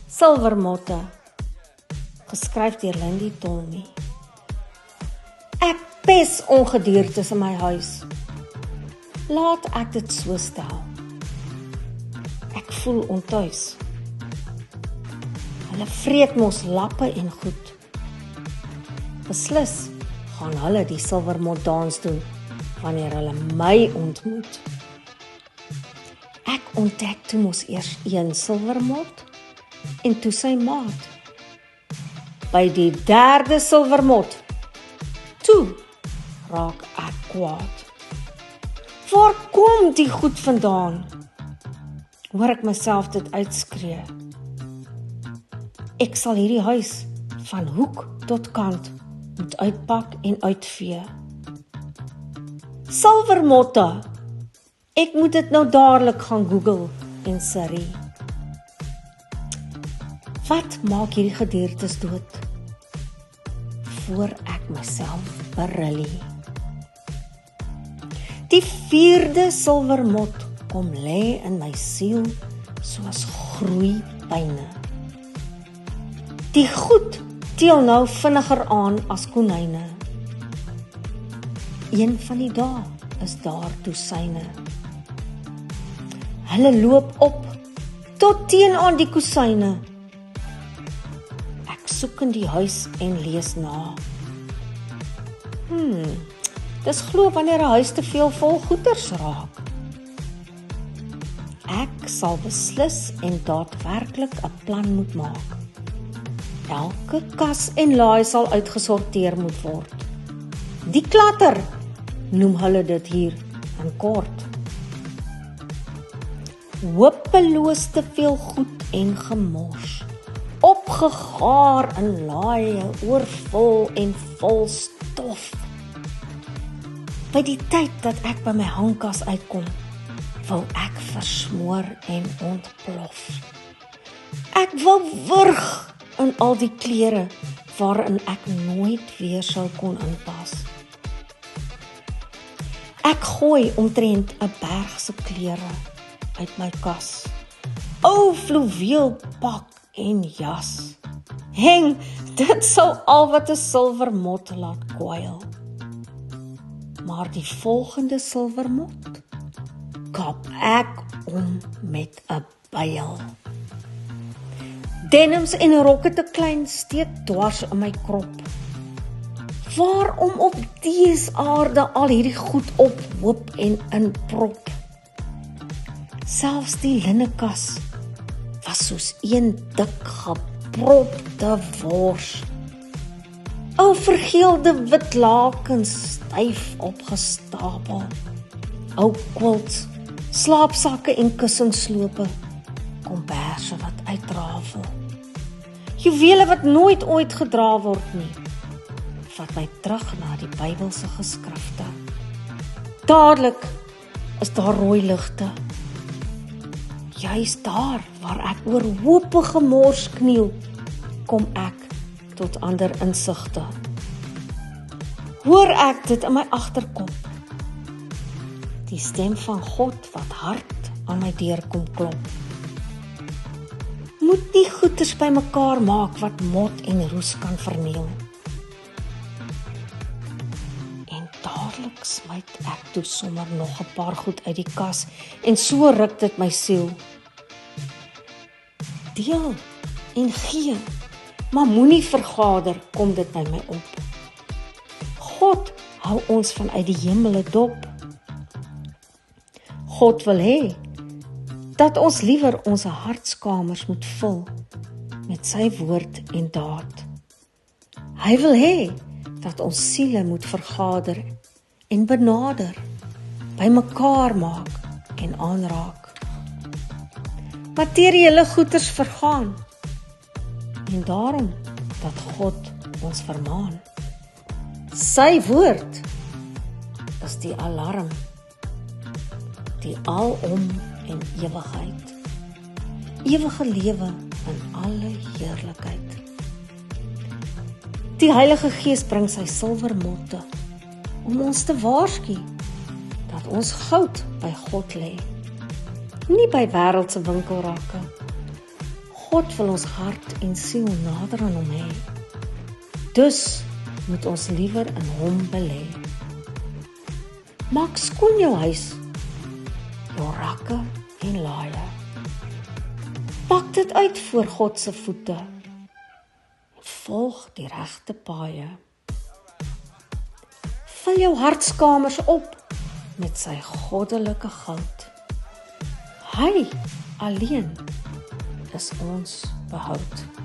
Silvermotte, geskryf deur Lindy Tolmie. Ek pes ongediertes in my huis. Laat ek dit so stel. Ek voel ontuis. Hulle vreet mos lappe en goed. Beslis gaan hulle die silvermot dans doen, wanneer hulle my ontmoet. Ek ontdek toe mos eers een silvermot, en toe sy maat. By die derde silvermot, toe raak ek kwaad. Waar kom die goed vandaan? Hoor ek myself dit uitskree. Ek sal hierdie huis van hoek tot kant moet uitpak en uitvee. Silvermotte, ek moet dit nou dadelik gaan Google en Siri. Wat maak hierdie gediertes dood? Voor ek myself berillie. Die vierde silvermot kom lê in my siel soos groeipyne. Die goed teel nou vinniger aan as konyne. Een van die dae is daar toesyne. Hulle loop op tot teen aan die kusyne. Ek soek in die huis en lees na. Dis glo wanneer 'n huis te veel vol goeders raak. Ek sal beslis en daadwerklik 'n plan moet maak. Elke kas en laai sal uitgesorteer moet word. Die klatter, noem hulle dit hier in kort. Hopeloos te veel goed en gemors, opgegaar in laaie, oorvol en vol stof. By die tyd dat ek by my hangkas uitkom, wil ek versmoor en ontplof. Ek wil wurg in al die klere waarin ek nooit weer sou kon inpas. Ek gooi omtrent 'n berg se klere uit my kas. Ou fluweelpak en jas. Heng, dit sal al wat 'n silvermot laat kwyl. Maar die volgende silvermot kap ek om met 'n byl. Denims en rokke te klein steek dwars in my krop. Waarom op dese aarde al hierdie goed ophoop en inprop? Selfs die linnekas was soos een dik gepropte wors. Ou vergeelde wit lakens styf opgestapel. Ou quilts, slaapsakke en kussingslope, komberse wat uitrafel. Juwele wat nooit ooit gedra word nie. Vat my terug na die Bybelse geskrifte. Dadelik is daar rooi ligte. Juist daar waar ek oor hope gemors kniel, kom ek tot ander insigte. Hoor ek dit in my agterkop. Die stem van God wat hard aan my deur kom klop. Moet nie goeders by mekaar maak wat mot en roes kan verniel. En dadelik smyt ek toe sommer nog 'n paar goed uit die kas en so ruk dit my siel. Deel en gee, maar moenie vergader, kom dit by my op. God hou ons vanuit die hemele dop. God wil hê dat ons liewer ons hartskamers moet vul met sy woord en daad. Hy wil hê dat ons siele moet vergader en benader, by mekaar maak en aanraak. Materiële goeders vergaan, en daarom dat God ons vermaan. Sy woord is die alarm, die alom en ewigheid, ewige lewe in alle heerlikheid. Die Heilige Gees bring sy silvermotte om ons te waarsku dat ons goud by God lê, nie by wêreldse winkelrakke. God wil ons hart en siel nader aan hom hê. Dus moet ons liewer in hom belê. Maak skoon jou huis, jou rakke en laaie. Pak dit uit voor God se voete. Volg die regte paaie. Vul jou hartskamers op met sy goddelike goud. Hy alleen is ons behoud.